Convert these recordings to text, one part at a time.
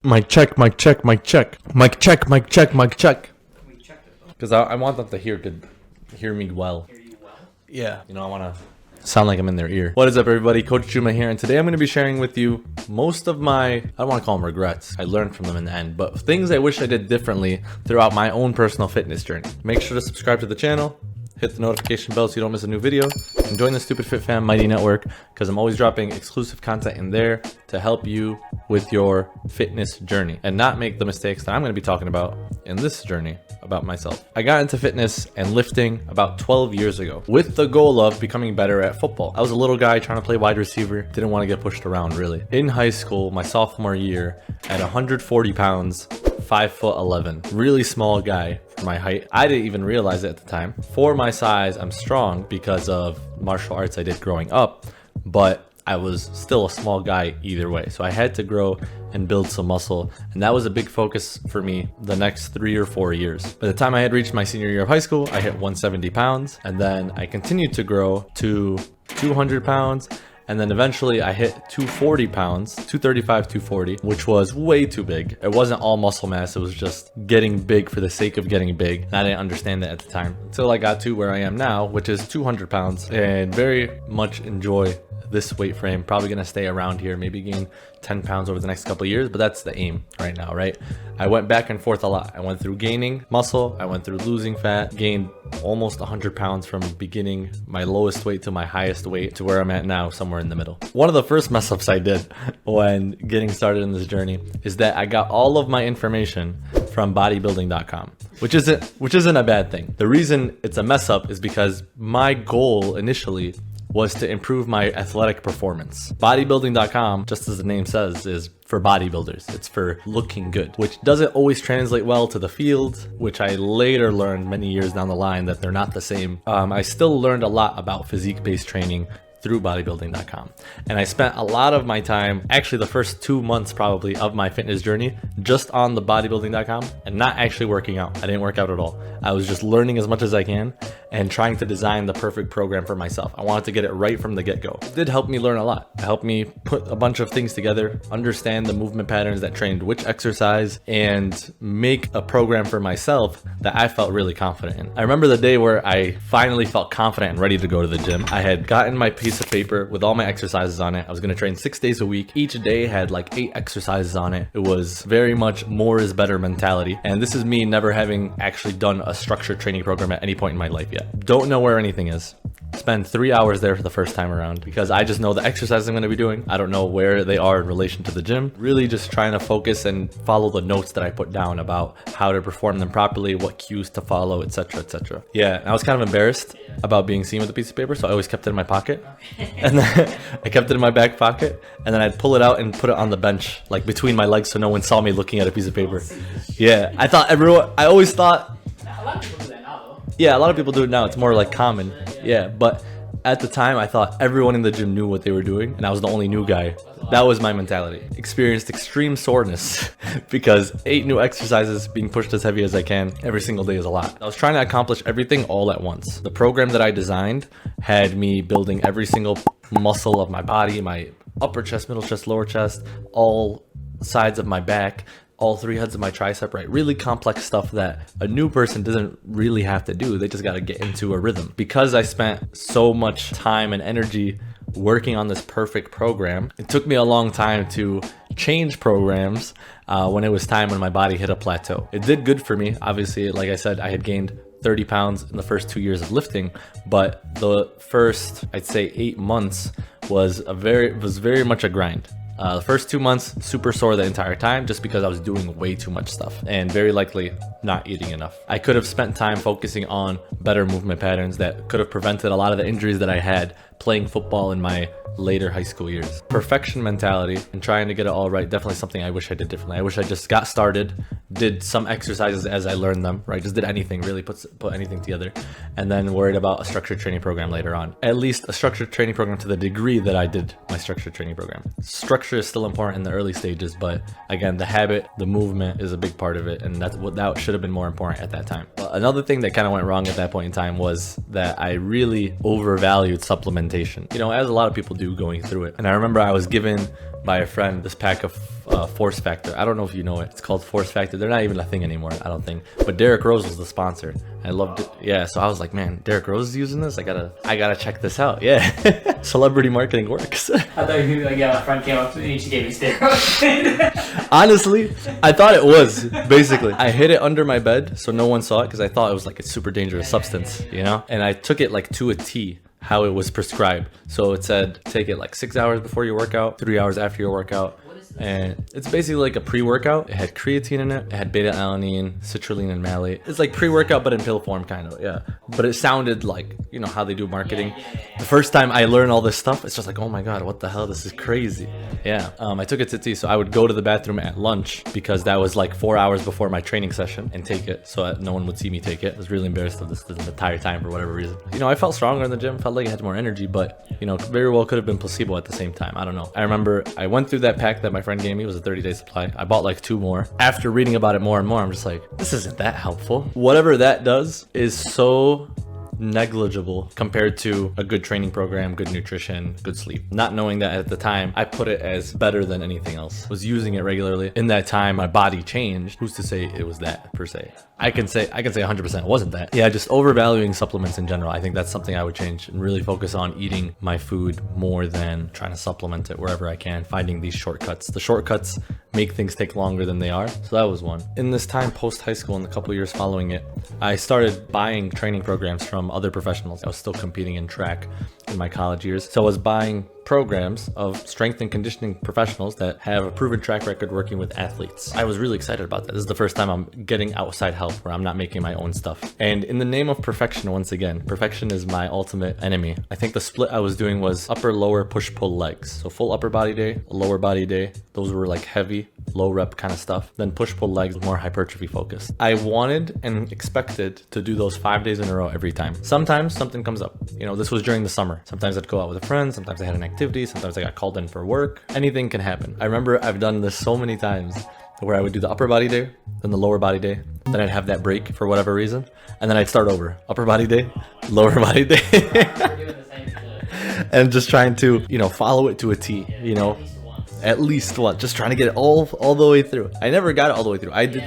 Mic check, mic check, mic check. Mic check, mic check, mic check. We checked it though. Because I want them to hear me well. Hear you well? Yeah. I want to sound like I'm in their ear. What is up, everybody? Coach Juma here, and today I'm going to be sharing with you most of my, I don't want to call them regrets. I learned from them in the end, but things I wish I did differently throughout my own personal fitness journey. Make sure to subscribe to the channel. Hit the notification bell so you don't miss a new video, and join the Stupid Fit Fam Mighty Network because I'm always dropping exclusive content in there to help you with your fitness journey and not make the mistakes that I'm going to be talking about in this journey about myself. I got into fitness and lifting about 12 years ago with the goal of becoming better at football. I was a little guy trying to play wide receiver, didn't want to get pushed around really. In high school, my sophomore year, at 140 pounds, 5'11", really small guy for my height. I didn't even realize it at the time. For my size, I'm strong because of martial arts I did growing up, but I was still a small guy either way. So I had to grow and build some muscle, and that was a big focus for me the next 3 or 4 years. By the time I had reached my senior year of high school, I hit 170 pounds, and then I continued to grow to 200 pounds. And then eventually I hit 240 pounds, 235, 240, which was way too big. It wasn't all muscle mass. It was just getting big for the sake of getting big. And I didn't understand that at the time until I got to where I am now, which is 200 pounds, and very much enjoy this weight frame. Probably gonna stay around here, maybe gain 10 pounds over the next couple of years, but that's the aim right now, right? I went back and forth a lot. I went through gaining muscle, I went through losing fat, gained almost 100 pounds from beginning my lowest weight to my highest weight to where I'm at now, somewhere in the middle. One of the first mess ups I did when getting started in this journey is that I got all of my information from bodybuilding.com, which isn't a bad thing. The reason it's a mess up is because my goal initially was to improve my athletic performance. Bodybuilding.com, just as the name says, is for bodybuilders. It's for looking good, which doesn't always translate well to the field, which I later learned many years down the line that they're not the same. I still learned a lot about physique-based training through bodybuilding.com. And I spent a lot of my time, actually the first 2 months probably of my fitness journey, just on the bodybuilding.com and not actually working out. I didn't work out at all. I was just learning as much as I can and trying to design the perfect program for myself. I wanted to get it right from the get-go. It did help me learn a lot. It helped me put a bunch of things together, understand the movement patterns that trained which exercise, and make a program for myself that I felt really confident in. I remember the day where I finally felt confident and ready to go to the gym. I had gotten my piece of paper with all my exercises on it. I was going to train 6 days a week. Each day had like 8 exercises on it. It was very much more is better mentality. And this is me never having actually done a structured training program at any point in my life yet. Don't know where anything is. Spend 3 hours there for the first time around because I just know the exercises I'm going to be doing. I don't know where they are in relation to the gym. Really just trying to focus and follow the notes that I put down about how to perform them properly, what cues to follow, etc., etc. Yeah, I was kind of embarrassed about being seen with a piece of paper, so I always kept it in my pocket. And then I kept it in my back pocket, and then I'd pull it out and put it on the bench, like between my legs, so no one saw me looking at a piece of paper. Yeah, I always thought. A lot of people do that now though. Yeah, a lot of people do it now. It's more like common. Yeah, but at the time, I thought everyone in the gym knew what they were doing, and I was the only new guy. That was my mentality. Experienced extreme soreness because 8 new exercises being pushed as heavy as I can every single day is a lot. I was trying to accomplish everything all at once. The program that I designed had me building every single muscle of my body, my upper chest, middle chest, lower chest, all sides of my back, all 3 heads of my tricep, right? Really complex stuff that a new person doesn't really have to do. They just got to get into a rhythm. Because I spent so much time and energy working on this perfect program, it took me a long time to change programs when it was time when my body hit a plateau. It did good for me. Obviously, like I said, I had gained 30 pounds in the first 2 years of lifting, but the first, I'd say 8 months was very much a grind. The first 2 months, super sore the entire time just because I was doing way too much stuff and very likely not eating enough. I could have spent time focusing on better movement patterns that could have prevented a lot of the injuries that I had playing football in my later high school years. Perfection mentality and trying to get it all right, definitely something I wish I did differently. I wish I just got started, did some exercises as I learned them, right? Just did anything, really put anything together, and then worried about a structured training program later on. At least a structured training program to the degree that I did my structured training program. Structure is still important in the early stages, but again, the habit, the movement is a big part of it, and that should have been more important at that time. But another thing that kind of went wrong at that point in time was that I really overvalued supplementation supplementation, you know, as a lot of people do going through it. And I remember I was given by a friend this pack of Force Factor. I don't know if you know it. It's called Force Factor. They're not even a thing anymore, I don't think. But Derrick Rose was the sponsor. I loved it. Yeah, so I was like, man, Derrick Rose is using this. I gotta check this out. Yeah, celebrity marketing works. I thought you like, yeah, my friend came up to me and she gave me steroids. Honestly, I thought it was, basically. I hid it under my bed so no one saw it because I thought it was like a super dangerous substance, you know? And I took it like to a T, how it was prescribed. So it said, take it like 6 hours before your workout, 3 hours after your workout. And it's basically like a pre-workout. It had creatine in it. It had beta-alanine, citrulline, and malate. It's like pre-workout, but in pill form, kind of, yeah. But it sounded like, you know, how they do marketing. The first time I learned all this stuff, it's just like, oh my God, what the hell? This is crazy. Yeah. I took it to tea. So I would go to the bathroom at lunch because that was like 4 hours before my training session and take it so that no one would see me take it. I was really embarrassed of this the entire time for whatever reason. You know, I felt stronger in the gym, felt like I had more energy, but, you know, very well could have been placebo at the same time. I don't know. I remember I went through that pack that my friend gave me. It was a 30-day supply. I bought like 2 more. After reading about it more and more, I'm just like, this isn't that helpful. Whatever that does is so negligible compared to a good training program, good nutrition, good sleep. Not knowing that at the time, I put it as better than anything else. Was using it regularly. In that time, my body changed. Who's to say it was that per se? I can say 100% it wasn't that. Yeah, just overvaluing supplements in general. I think that's something I would change and really focus on eating my food more than trying to supplement it wherever I can, finding these shortcuts. The shortcuts make things take longer than they are. So that was one. In this time post high school and the couple years following it, I started buying training programs from other professionals. I was still competing in track in my college years. So I was buying programs of strength and conditioning professionals that have a proven track record working with athletes. I was really excited about that. This is the first time I'm getting outside help where I'm not making my own stuff. And in the name of perfection, once again, perfection is my ultimate enemy. I think the split I was doing was upper, lower, push, pull legs. So full upper body day, lower body day. Those were like heavy, low rep kind of stuff. Then push, pull legs, more hypertrophy focused. I wanted and expected to do those 5 days in a row every time. Sometimes something comes up. You know, this was during the summer. Sometimes I'd go out with a friend. Sometimes I had an activity. Sometimes I got called in for work. Anything can happen. I remember I've done this so many times where I would do the upper body day, then the lower body day, then I'd have that break for whatever reason, and then I'd start over. Upper body day, lower body day. And just trying to, you know, follow it to a T, you know, at least one, just trying to get it all the way through. I never got it all the way through. I did.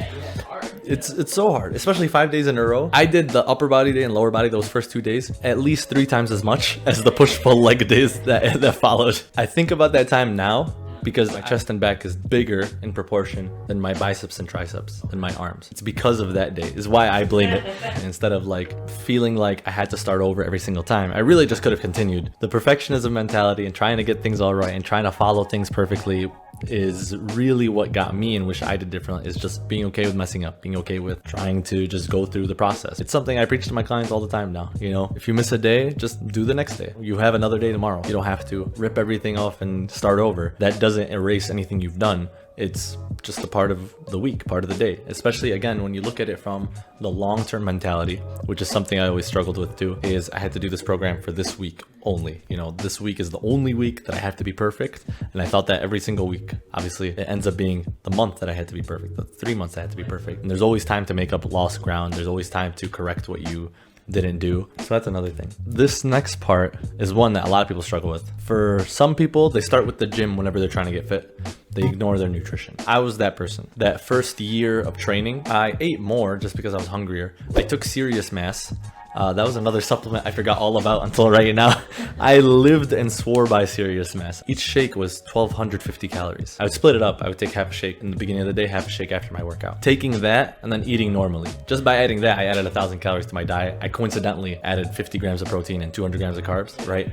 It's so hard, especially 5 days in a row. I did the upper body day and lower body those first 2 days at least 3 times as much as the push pull leg days that followed. I think about that time now because my chest and back is bigger in proportion than my biceps and triceps and my arms. It's because of that day is why I blame it. Instead of like feeling like I had to start over every single time, I really just could have continued. The perfectionism mentality and trying to get things all right and trying to follow things perfectly is really what got me and wish I did differently, is just being okay with messing up, being okay with trying to just go through the process. It's something I preach to my clients all the time now. You know, if you miss a day, just do the next day. You have another day tomorrow. You don't have to rip everything off and start over. That doesn't erase anything you've done. It's just a part of the week, part of the day. Especially, again, when you look at it from the long-term mentality, which is something I always struggled with too, is I had to do this program for this week only. You know, this week is the only week that I have to be perfect. And I thought that every single week. Obviously, it ends up being the month that I had to be perfect, the 3 months I had to be perfect. And there's always time to make up lost ground. There's always time to correct what you didn't do. So that's another thing. This next part is one that a lot of people struggle with. For some people, they start with the gym whenever they're trying to get fit. They ignore their nutrition. I was that person. That first year of training, I ate more just because I was hungrier. I took Serious Mass. That was another supplement I forgot all about until right now. I lived and swore by Serious Mass. Each shake was 1,250 calories. I would split it up. I would take half a shake in the beginning of the day, half a shake after my workout. Taking that and then eating normally. Just by adding that, I added 1,000 calories to my diet. I coincidentally added 50 grams of protein and 200 grams of carbs, right?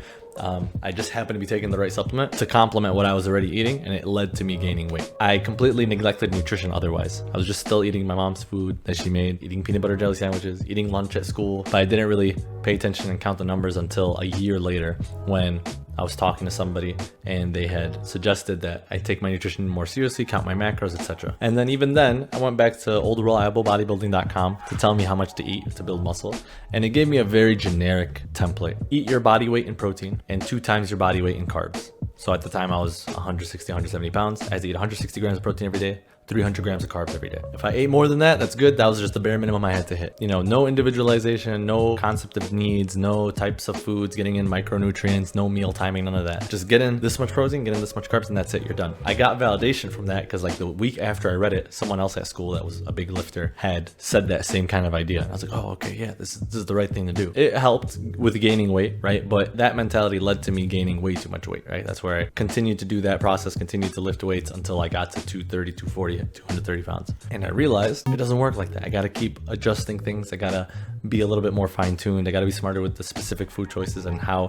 I just happened to be taking the right supplement to complement what I was already eating, and it led to me gaining weight. I completely neglected nutrition otherwise. I was just still eating my mom's food that she made, eating peanut butter jelly sandwiches, eating lunch at school, but I didn't really pay attention and count the numbers until a year later when I was talking to somebody and they had suggested that I take my nutrition more seriously, count my macros, etc. And then even then, I went back to oldreliablebodybuilding.com to tell me how much to eat to build muscle. And it gave me a very generic template. Eat your body weight in protein and 2 times your body weight in carbs. So at the time I was 160, 170 pounds. I had to eat 160 grams of protein every day, 300 grams of carbs every day. If I ate more than that, that's good. That was just the bare minimum I had to hit. You know, no individualization, no concept of needs, no types of foods, getting in micronutrients, no meal timing, none of that. Just get in this much protein, get in this much carbs, and that's it, you're done. I got validation from that because like the week after I read it, someone else at school that was a big lifter had said that same kind of idea. And I was like, oh, okay, yeah, this is the right thing to do. It helped with gaining weight, right? But that mentality led to me gaining way too much weight, right? That's where I continued to do that process, continued to lift weights until I got to 230, 240, 230 pounds. And I realized it doesn't work like that. I got to keep adjusting things. I got to be a little bit more fine-tuned. I got to be smarter with the specific food choices and how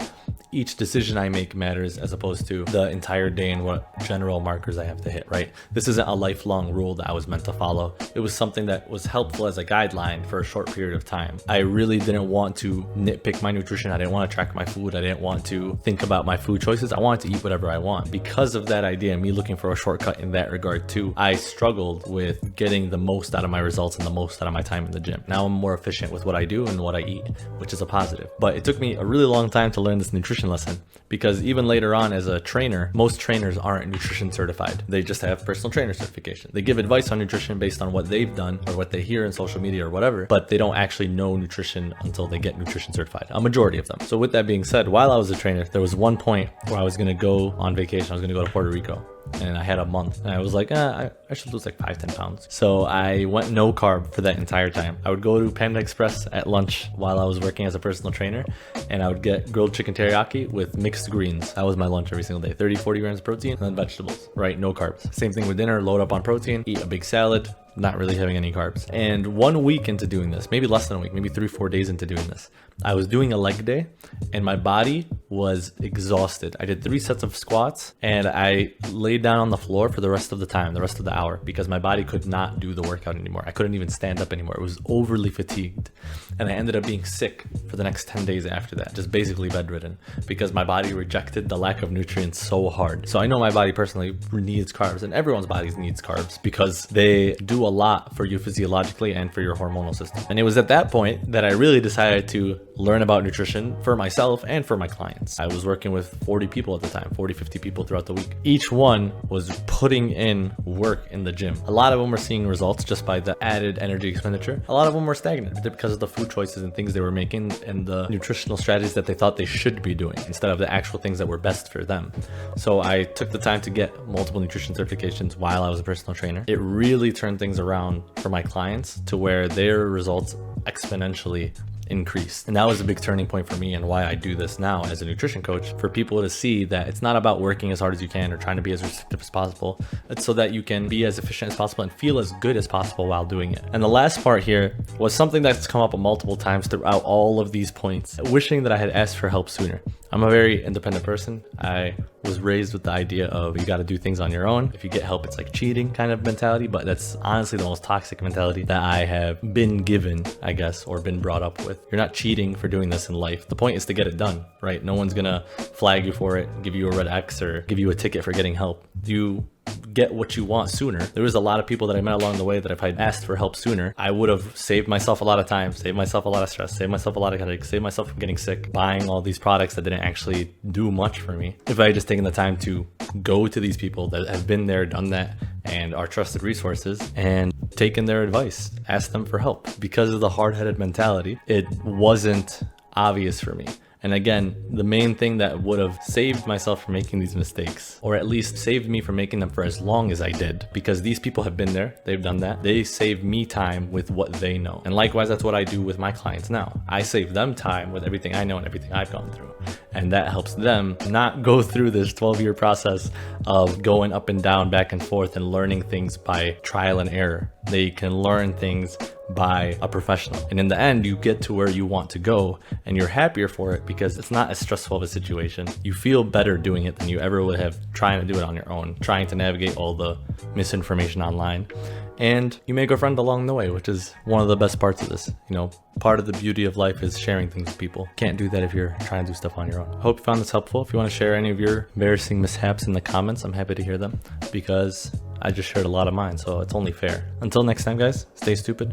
each decision I make matters as opposed to the entire day and what general markers I have to hit, right? This isn't a lifelong rule that I was meant to follow. It was something that was helpful as a guideline for a short period of time. I really didn't want to nitpick my nutrition. I didn't want to track my food. I didn't want to think about my food choices. I wanted to eat whatever I want. Because of that idea, me looking for a shortcut in that regard too, I struggled with getting the most out of my results and the most out of my time in the gym. Now I'm more efficient with what I do and what I eat, which is a positive. But it took me a really long time to learn this nutrition lesson because even later on as a trainer, most trainers aren't nutrition certified. They just have personal trainer certification. They give advice on nutrition based on what they've done or what they hear in social media or whatever, but they don't actually know nutrition until they get nutrition certified, a majority of them. So with that being said, while I was a trainer, there was one point where I was going to go on vacation. I was going to go to Puerto Rico. And I had a month and I was like, I should lose like 5-10 pounds. So I went no carb for that entire time. I would go to Panda Express at lunch while I was working as a personal trainer, and I would get grilled chicken teriyaki with mixed greens. That was my lunch every single day. 30-40 grams of protein and then vegetables, right? No carbs. Same thing with dinner, load up on protein, eat a big salad, not really having any carbs. And 1 week into doing this, maybe less than a week, maybe 3-4 days into doing this, I was doing a leg day and my body was exhausted. I did 3 sets of squats and I laid down on the floor for the rest of the time, the rest of the hour, because my body could not do the workout anymore. I couldn't even stand up anymore. It was overly fatigued. And I ended up being sick for the next 10 days after that, just basically bedridden, because my body rejected the lack of nutrients so hard. So I know my body personally needs carbs, and everyone's body needs carbs because they do a lot for you physiologically and for your hormonal system. And it was at that point that I really decided to learn about nutrition for myself and for my clients. I was working with 40 people at the time, 40-50 people throughout the week. Each one was putting in work in the gym. A lot of them were seeing results just by the added energy expenditure. A lot of them were stagnant because of the food choices and things they were making and the nutritional strategies that they thought they should be doing instead of the actual things that were best for them. So I took the time to get multiple nutrition certifications while I was a personal trainer. It really turned things around for my clients to where their results exponentially increased. And that was a big turning point for me and why I do this now as a nutrition coach, for people to see that it's not about working as hard as you can or trying to be as restrictive as possible. It's so that you can be as efficient as possible and feel as good as possible while doing it. And the last part here was something that's come up multiple times throughout all of these points, wishing that I had asked for help sooner. I'm a very independent person. I was raised with the idea of you got to do things on your own. If you get help, it's like cheating kind of mentality, but that's honestly the most toxic mentality that I have been given, I guess, or been brought up with. You're not cheating for doing this in life. The point is to get it done, right? No one's gonna flag you for it, give you a red X, or give you a ticket for getting help. You get what you want sooner. There was a lot of people that I met along the way that if I'd asked for help sooner, I would have saved myself a lot of time, saved myself a lot of stress, saved myself a lot of headaches, saved myself from getting sick, buying all these products that didn't actually do much for me. If I had just taken the time to go to these people that have been there, done that, and are trusted resources and taken their advice, asked them for help. Because of the hard-headed mentality, it wasn't obvious for me. And again, the main thing that would have saved myself from making these mistakes, or at least saved me from making them for as long as I did, because these people have been there, they've done that, they saved me time with what they know. And likewise, that's what I do with my clients now. I save them time with everything I know and everything I've gone through. And that helps them not go through this 12-year process of going up and down, back and forth, and learning things by trial and error. They can learn things by a professional. And in the end, you get to where you want to go and you're happier for it because it's not as stressful of a situation. You feel better doing it than you ever would have trying to do it on your own, trying to navigate all the misinformation online. And you make a friend along the way, which is one of the best parts of this. You know, part of the beauty of life is sharing things with people. Can't do that if you're trying to do stuff on your own. I hope you found this helpful. If you want to share any of your embarrassing mishaps in the comments, I'm happy to hear them because I just shared a lot of mine, so it's only fair. Until next time, guys, stay stupid.